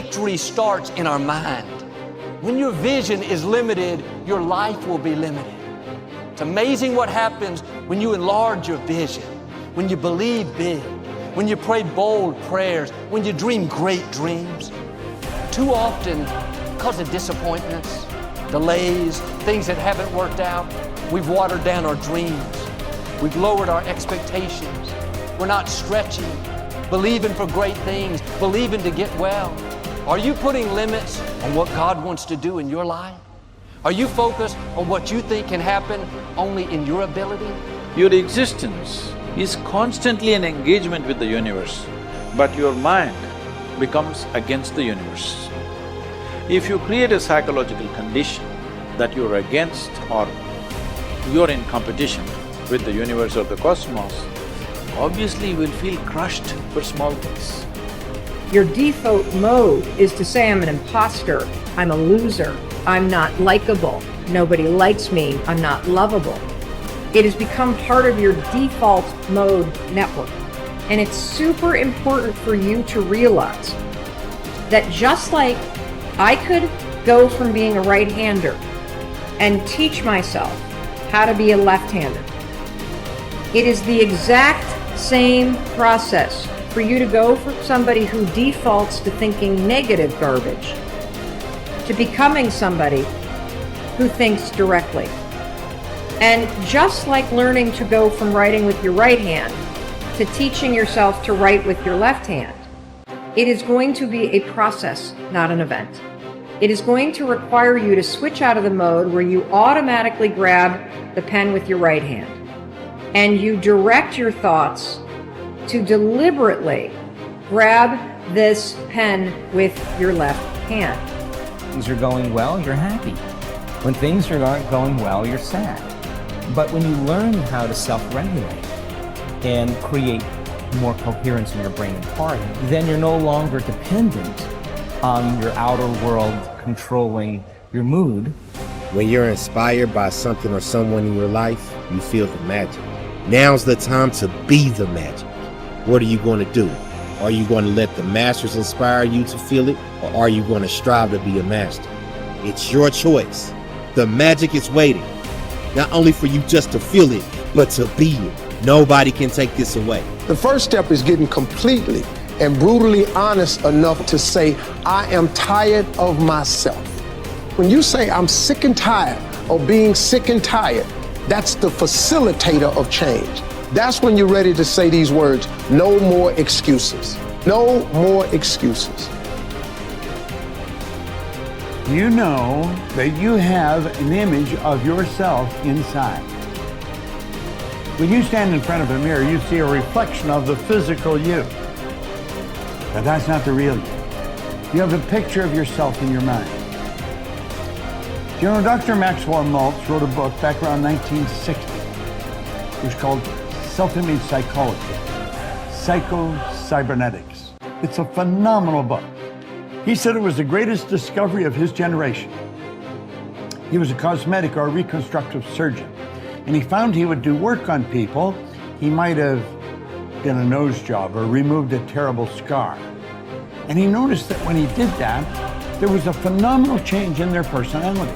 victory starts in our mind. When your vision is limited, your life will be limited. It's amazing what happens when you enlarge your vision, when you believe big, when you pray bold prayers, when you dream great dreams. Too often, because of disappointments, delays, things that haven't worked out, we've watered down our dreams. We've lowered our expectations. We're not stretching, believing for great things, believing to get well. Are you putting limits on what God wants to do in your life? Are you focused on what you think can happen only in your ability? Your existence is constantly an engagement with the universe, but your mind becomes against the universe. If you create a psychological condition that you're against or you're in competition with the universe or the cosmos, obviously you will feel crushed for small things. Your default mode is to say, I'm an imposter, I'm a loser, I'm not likable, nobody likes me, I'm not lovable. It has become part of your default mode network. And it's super important for you to realize that just like I could go from being a right-hander and teach myself how to be a left-hander, it is the exact same process for you to go from somebody who defaults to thinking negative garbage to becoming somebody who thinks directly. And just like learning to go from writing with your right hand to teaching yourself to write with your left hand, it is going to be a process, not an event. It is going to require you to switch out of the mode where you automatically grab the pen with your right hand and you direct your thoughts to deliberately grab this pen with your left hand. Things are going well, you're happy. When things are not going well, you're sad. But when you learn how to self-regulate and create more coherence in your brain and heart, then you're no longer dependent on your outer world controlling your mood. When you're inspired by something or someone in your life, you feel the magic. Now's the time to be the magic. What are you going to do? Are you going to let the masters inspire you to feel it, or are you going to strive to be a master? It's your choice. The magic is waiting, not only for you just to feel it, but to be it. Nobody can take this away. The first step is getting completely and brutally honest enough to say, I am tired of myself. When you say, I'm sick and tired of being sick and tired, that's the facilitator of change. That's when you're ready to say these words, no more excuses. No more excuses. You know that you have an image of yourself inside. When you stand in front of a mirror, you see a reflection of the physical you. But that's not the real you. You have a picture of yourself in your mind. You know, Dr. Maxwell Maltz wrote a book back around 1960. It was called Self-Image Psychology, Psycho-Cybernetics. It's a phenomenal book. He said it was the greatest discovery of his generation. He was a cosmetic or reconstructive surgeon, and he found he would do work on people. He might have done a nose job or removed a terrible scar. And he noticed that when he did that, there was a phenomenal change in their personality.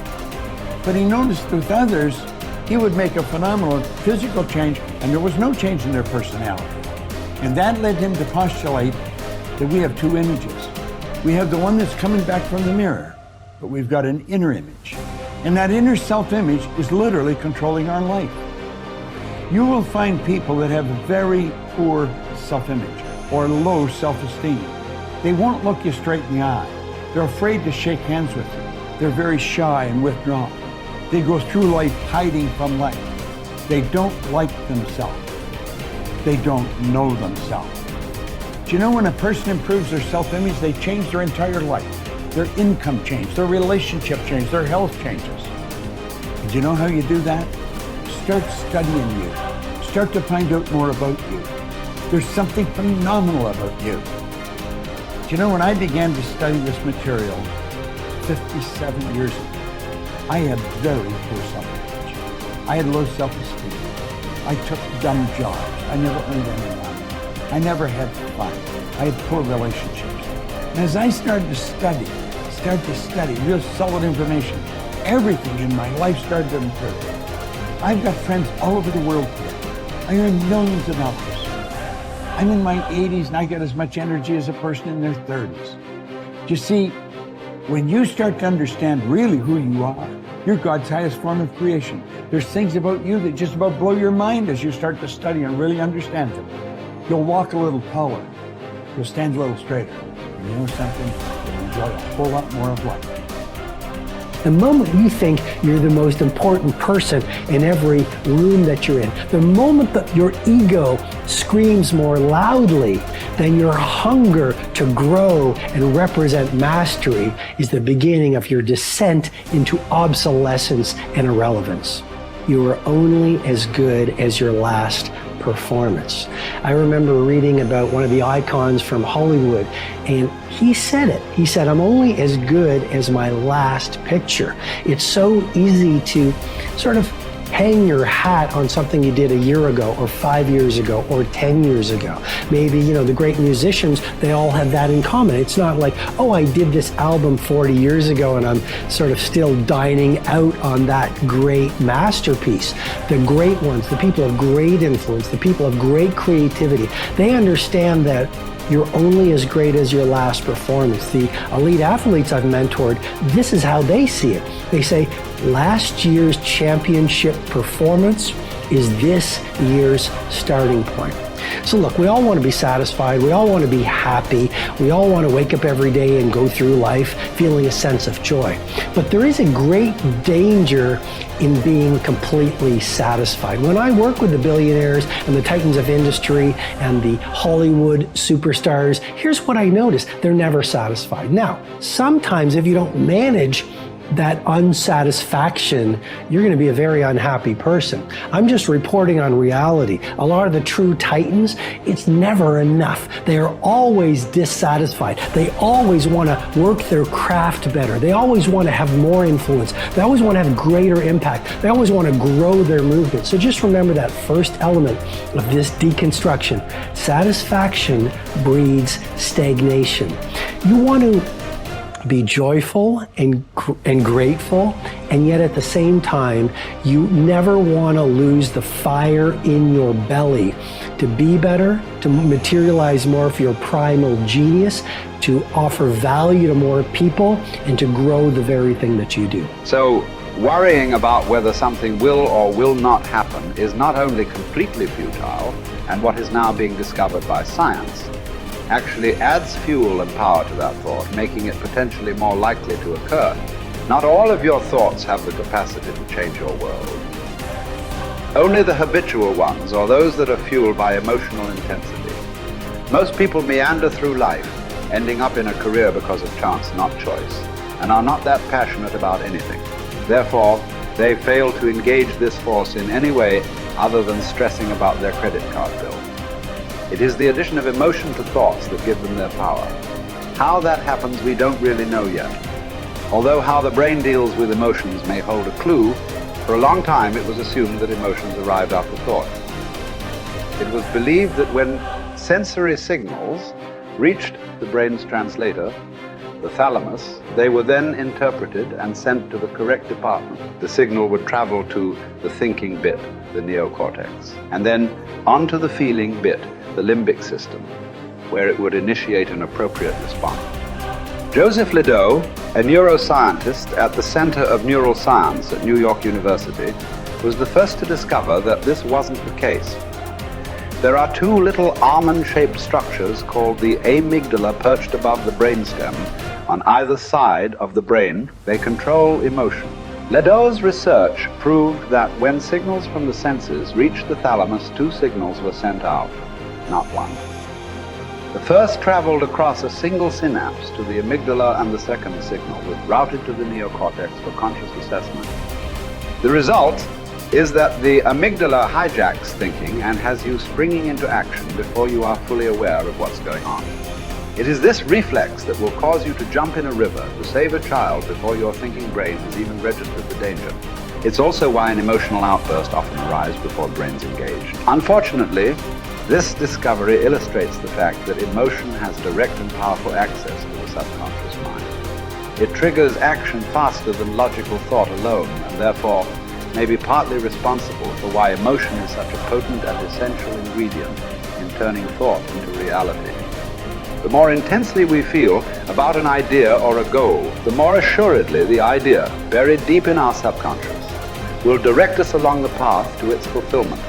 But he noticed with others, he would make a phenomenal physical change and there was no change in their personality. And that led him to postulate that we have two images. We have the one that's coming back from the mirror, but we've got an inner image. And that inner self-image is literally controlling our life. You will find people that have very poor self-image or low self-esteem. They won't look you straight in the eye. They're afraid to shake hands with you. They're very shy and withdrawn. They go through life hiding from life. They don't like themselves. They don't know themselves. Do you know when a person improves their self-image, they change their entire life. Their income changes, their relationship changes, their health changes. And do you know how you do that? Start studying you. Start to find out more about you. There's something phenomenal about you. Do you know when I began to study this material 57 years ago, I had very poor self-image. I had low self-esteem. I took dumb jobs. I never earned any money. I never had fun. I had poor relationships. And as I started to study real solid information, everything in my life started to improve. I've got friends all over the world today. I earn millions of dollars. I'm in my 80s and I got as much energy as a person in their 30s. You see, when you start to understand really who you are, you're God's highest form of creation. There's things about you that just about blow your mind as you start to study and really understand them. You'll walk a little taller. You'll stand a little straighter. And you know something? You'll enjoy a whole lot more of life. The moment you think you're the most important person in every room that you're in, the moment that your ego screams more loudly than your hunger to grow and represent mastery is the beginning of your descent into obsolescence and irrelevance. You are only as good as your last performance. I remember reading about one of the icons from Hollywood, and he said it. He said, I'm only as good as my last picture. It's so easy to sort of hang your hat on something you did a year ago or 5 years ago or 10 years ago. Maybe, you know, the great musicians, they all have that in common. It's not like, oh, I did this album 40 years ago and I'm sort of still dining out on that great masterpiece. The great ones, the people of great influence, the people of great creativity, they understand that you're only as great as your last performance. The elite athletes I've mentored, this is how they see it. They say, last year's championship performance is this year's starting point. So look, we all want to be satisfied. We all want to be happy. We all want to wake up every day and go through life feeling a sense of joy. But there is a great danger in being completely satisfied. When I work with the billionaires and the titans of industry and the Hollywood superstars, here's what I notice. They're never satisfied. Now, sometimes if you don't manage that unsatisfaction, you're going to be a very unhappy person. I'm just reporting on reality. A lot of the true titans, it's never enough. They are always dissatisfied. They always want to work their craft better. They always want to have more influence. They always want to have greater impact. They always want to grow their movement. So just remember that first element of this deconstruction. Satisfaction breeds stagnation. You want to be joyful and grateful, and yet at the same time, you never want to lose the fire in your belly to be better, to materialize more of your primal genius, to offer value to more people, and to grow the very thing that you do. So, worrying about whether something will or will not happen is not only completely futile, and what is now being discovered by science, actually adds fuel and power to that thought, making it potentially more likely to occur. Not all of your thoughts have the capacity to change your world. Only the habitual ones, or those that are fueled by emotional intensity. Most people meander through life, ending up in a career because of chance, not choice, and are not that passionate about anything. Therefore, they fail to engage this force in any way other than stressing about their credit card bill. It is the addition of emotion to thoughts that give them their power. How that happens, we don't really know yet. Although how the brain deals with emotions may hold a clue, for a long time it was assumed that emotions arrived after thought. It was believed that when sensory signals reached the brain's translator, the thalamus, they were then interpreted and sent to the correct department. The signal would travel to the thinking bit, the neocortex, and then onto the feeling bit, the limbic system, where it would initiate an appropriate response. Joseph Ledoux, a neuroscientist at the Center of Neural Science at New York University, was the first to discover that this wasn't the case. There are two little almond-shaped structures called the amygdala perched above the brainstem on either side of the brain. They control emotion. Ledoux's research proved that when signals from the senses reached the thalamus, two signals were sent out, not one. The first traveled across a single synapse to the amygdala, and the second signal was routed to the neocortex for conscious assessment. The result is that the amygdala hijacks thinking and has you springing into action before you are fully aware of what's going on. It is this reflex that will cause you to jump in a river to save a child before your thinking brain has even registered the danger. It's also why an emotional outburst often arrives before the brain's engaged. Unfortunately, This discovery illustrates the fact that emotion has direct and powerful access to the subconscious mind. It triggers action faster than logical thought alone, and therefore may be partly responsible for why emotion is such a potent and essential ingredient in turning thought into reality. The more intensely we feel about an idea or a goal, the more assuredly the idea, buried deep in our subconscious, will direct us along the path to its fulfillment.